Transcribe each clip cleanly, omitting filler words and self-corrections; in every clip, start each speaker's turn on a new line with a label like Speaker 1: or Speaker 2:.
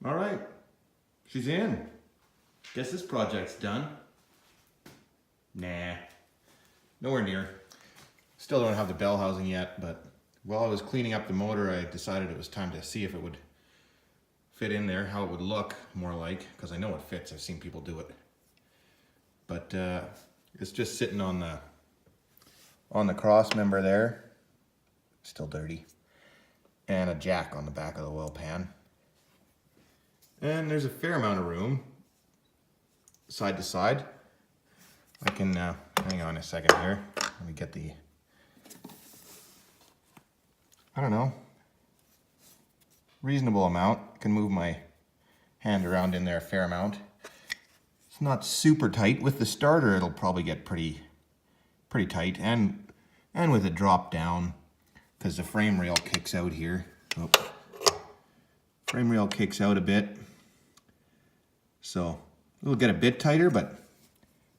Speaker 1: All right, she's in. Guess this project's done. Nah, nowhere near. Still don't have the bell housing yet, but while I was cleaning up the motor, I decided it was time to see if it would fit in there, how it would look more like, because I know it fits. I've seen people do it. But it's just sitting on the cross member there, still dirty, and a jack on the back of the oil pan. And there's a fair amount of room side to side. I can, hang on a second here. Let me get the, I don't know, reasonable amount. I can move my hand around in there a fair amount. It's not super tight. With the starter, it'll probably get pretty tight, and with it drop down, because the frame rail kicks out here. Oh. Frame rail kicks out a bit, so it'll get a bit tighter, but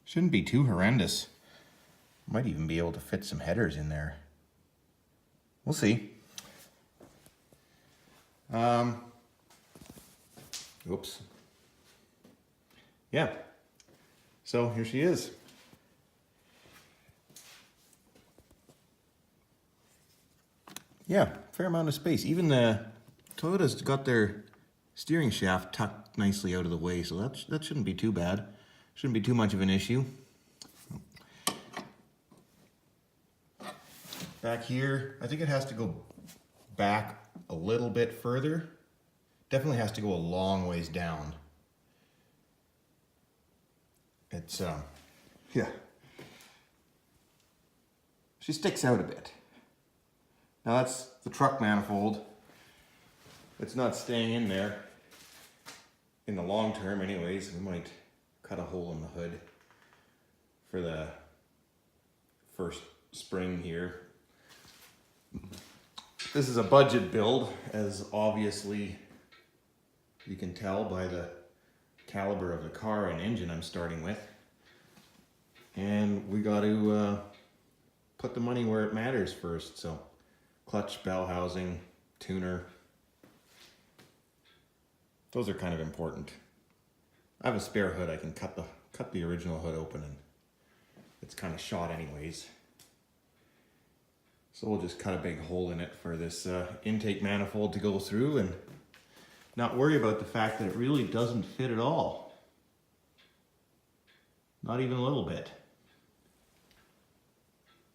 Speaker 1: shouldn't be too horrendous. Might even be able to fit some headers in there. We'll see. Oops. Yeah. So here she is. Yeah, fair amount of space. Even the Toyota's got their steering shaft tucked nicely out of the way, so that shouldn't be too bad. Shouldn't be too much of an issue. Back here, I think it has to go back a little bit further. Definitely has to go a long ways down. It's, yeah. She sticks out a bit. Now that's the truck manifold. It's not staying in there in the long term anyways. We might cut a hole in the hood for the first spring here. This is a budget build, as obviously you can tell by the caliber of the car and engine I'm starting with. And we got to put the money where it matters first. So clutch, bell housing, tuner. Those are kind of important. I have a spare hood. I can cut the original hood open, and it's kind of shot anyways. So we'll just cut a big hole in it for this intake manifold to go through, and not worry about the fact that it really doesn't fit at all. Not even a little bit.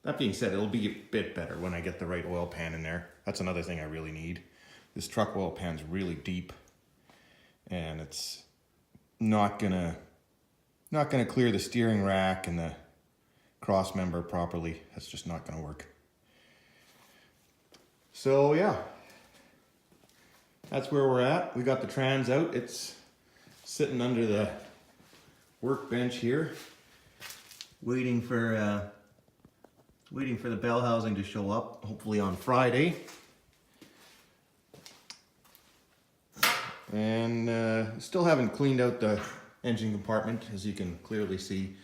Speaker 1: That being said, it'll be a bit better when I get the right oil pan in there. That's another thing I really need. This truck oil pan's really deep, and it's not gonna clear the steering rack and the cross member properly. That's just not gonna work. So yeah, that's where we're at. We got the trans out. It's sitting under the workbench here, waiting for the bell housing to show up, hopefully on Friday. And still haven't cleaned out the engine compartment, as you can clearly see.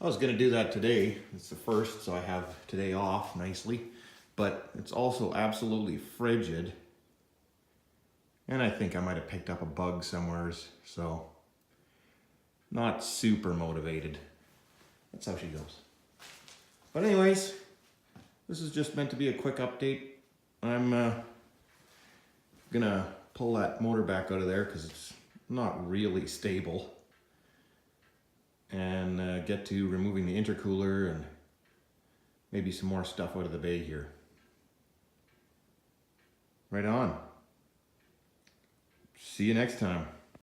Speaker 1: I was gonna do that today. It's the first, so I have today off nicely. But it's also absolutely frigid. And I think I might have picked up a bug somewhere, so not super motivated. That's how she goes. But anyways, this is just meant to be a quick update. I'm gonna pull that motor back out of there because it's not really stable, and get to removing the intercooler and maybe some more stuff out of the bay here. Right on. See you next time.